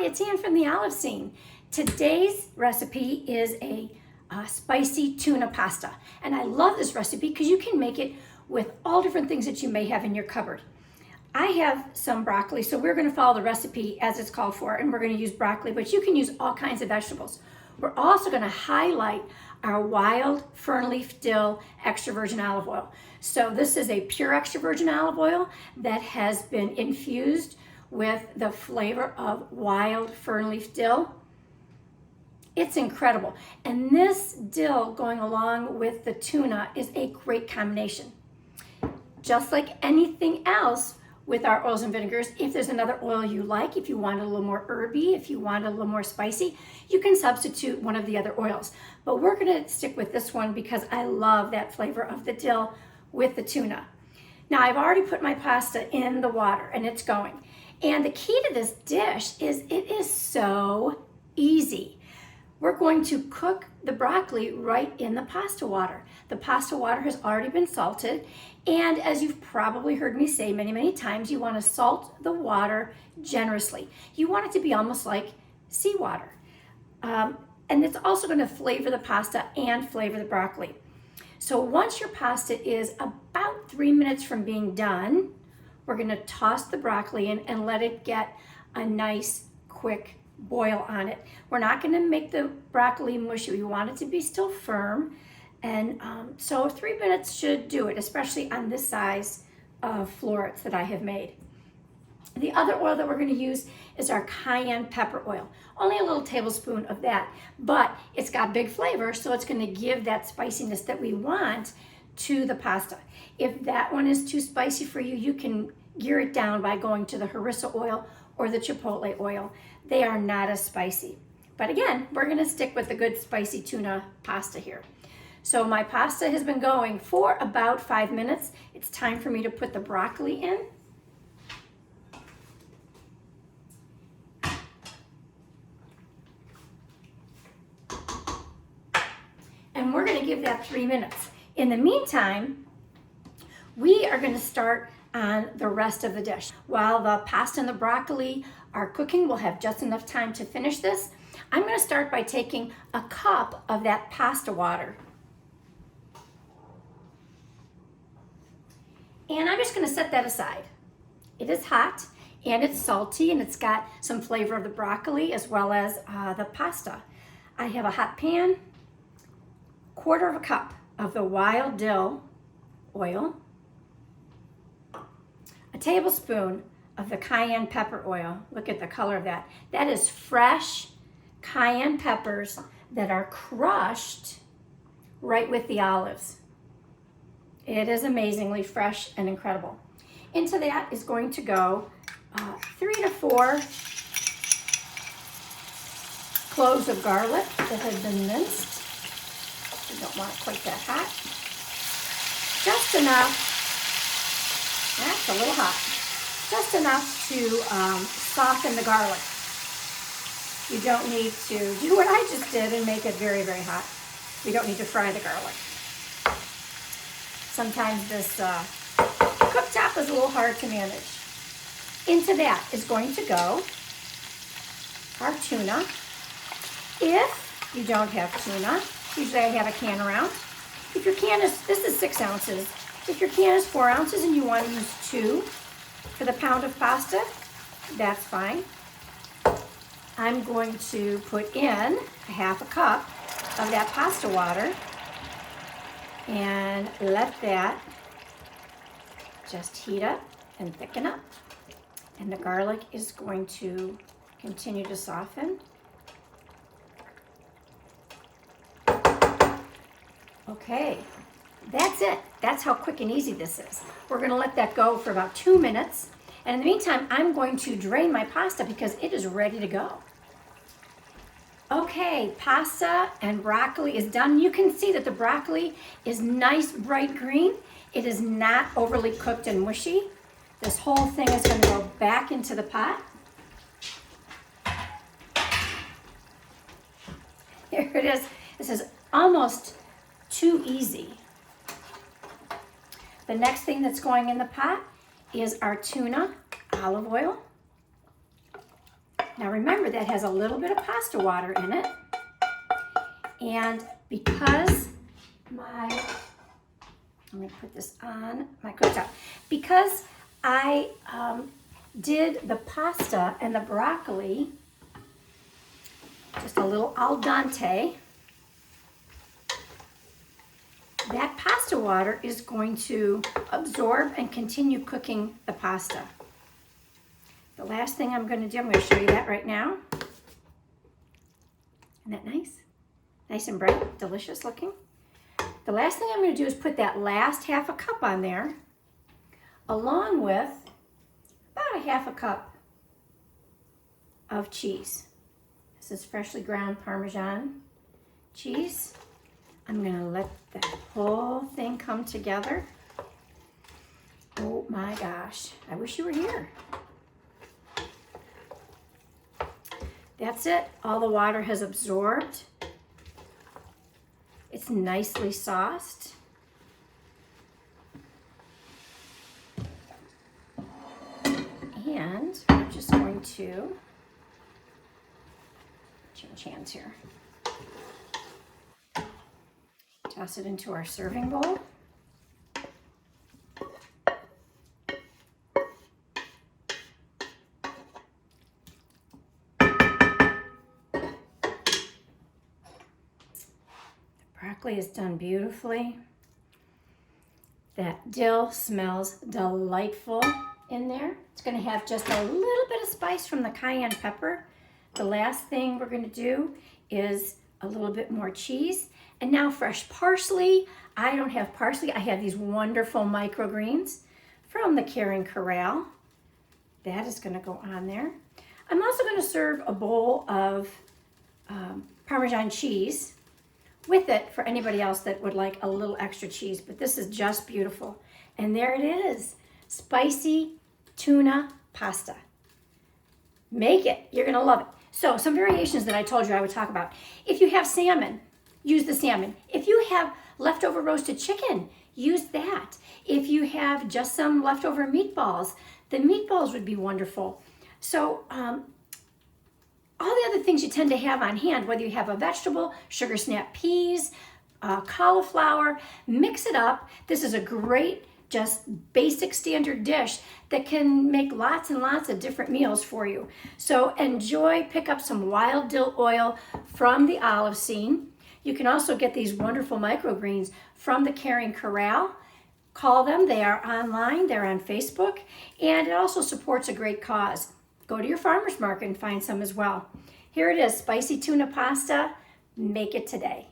Hi, it's Ann from the Olive Scene. Today's recipe is a spicy tuna pasta. And I love this recipe because you can make it with all different things that you may have in your cupboard. I have some broccoli, so we're going to follow the recipe as it's called for, and we're going to use broccoli, but you can use all kinds of vegetables. We're also going to highlight our wild fern leaf dill extra virgin olive oil. So this is a pure extra virgin olive oil that has been infused with the flavor of wild fern leaf dill. It's incredible. And this dill going along with the tuna is a great combination. Just like anything else with our oils and vinegars, if there's another oil you like, if you want a little more herby, if you want a little more spicy, you can substitute one of the other oils. But we're gonna stick with this one because I love that flavor of the dill with the tuna. Now I've already put my pasta in the water and it's going. And the key to this dish is it is so easy. We're going to cook the broccoli right in the pasta water. The pasta water has already been salted, and as you've probably heard me say many, many times, you want to salt the water generously. You want it to be almost like seawater. And it's also going to flavor the pasta and flavor the broccoli. So once your pasta is about 3 minutes from being done, we're going to toss the broccoli in and let it get a nice quick boil on it. We're not going to make the broccoli mushy. We want it to be still firm, and so 3 minutes should do it, especially on this size of florets that I have made. The other oil that we're going to use is our cayenne pepper oil. Only a little tablespoon of that, but it's got big flavor, so it's going to give that spiciness that we want to the pasta. If that one is too spicy for you, you can gear it down by going to the harissa oil or the chipotle oil. They are not as spicy. But again, we're gonna stick with the good spicy tuna pasta here. So my pasta has been going for about 5 minutes. It's time for me to put the broccoli in. And we're gonna give that 3 minutes. In the meantime, we are gonna start on the rest of the dish. While the pasta and the broccoli are cooking, we'll have just enough time to finish this. I'm gonna start by taking a cup of that pasta water. And I'm just gonna set that aside. It is hot and it's salty and it's got some flavor of the broccoli as well as the pasta. I have a hot pan, 1/4 cup of the wild dill oil, a tablespoon of the cayenne pepper oil. Look at the color of that. That is fresh cayenne peppers that are crushed right with the olives. It is amazingly fresh and incredible. Into that is going to go 3 to 4 cloves of garlic that have been minced. You don't want it quite that hot. Just enough. That's a little hot. Just enough to soften the garlic. You don't need to do what I just did and make it very, very hot. We don't need to fry the garlic. Sometimes this cooktop is a little hard to manage. Into that is going to go our tuna. If you don't have tuna, usually I have a can around. If your can is, this is 6 ounces. If your can is 4 ounces and you want to use 2 for the pound of pasta, that's fine. I'm going to put in 1/2 cup of that pasta water and let that just heat up and thicken up. And the garlic is going to continue to soften. Okay. That's it. That's how quick and easy this is. We're going to let that go for about 2 minutes. And in the meantime, I'm going to drain my pasta because it is ready to go. Okay, pasta and broccoli is done. You can see that the broccoli is nice, bright green. It is not overly cooked and mushy. This whole thing is going to go back into the pot. Here it is. This is almost too easy. The next thing that's going in the pot is our tuna olive oil. Now remember, that has a little bit of pasta water in it. And because let me put this on my cooktop. Because I did the pasta and the broccoli just a little al dente, that pasta water is going to absorb and continue cooking the pasta. The last thing I'm going to do, I'm going to show you that right now. Isn't that nice? Nice and bright, delicious looking. The last thing I'm going to do is put that last half a cup on there, along with about a half a cup of cheese. This is freshly ground Parmesan cheese. I'm going to let that whole thing come together. Oh my gosh, I wish you were here. That's it. All the water has absorbed. It's nicely sauced. And I'm just going to change hands here. Toss it into our serving bowl. Broccoli is done beautifully. That dill smells delightful in there. It's going to have just a little bit of spice from the cayenne pepper. The last thing we're going to do is a little bit more cheese. And now fresh parsley. I don't have parsley. I have these wonderful microgreens from the Caring Corral. That is going to go on there. I'm also going to serve a bowl of Parmesan cheese with it for anybody else that would like a little extra cheese, but this is just beautiful. And there it is, spicy tuna pasta. Make it, you're gonna love it. So some variations that I told you I would talk about. If you have salmon, use the salmon. If you have leftover roasted chicken, use that. If you have just some leftover meatballs, the meatballs would be wonderful. So all the other things you tend to have on hand, whether you have a vegetable, sugar snap peas, cauliflower, mix it up. This is a great, just basic standard dish that can make lots and lots of different meals for you. So enjoy, pick up some wild dill oil from the olive scene. You can also get these wonderful microgreens from the Caring Corral. Call them, they are online, they're on Facebook, and it also supports a great cause. Go to your farmer's market and find some as well. Here it is, spicy tuna pasta. Make it today.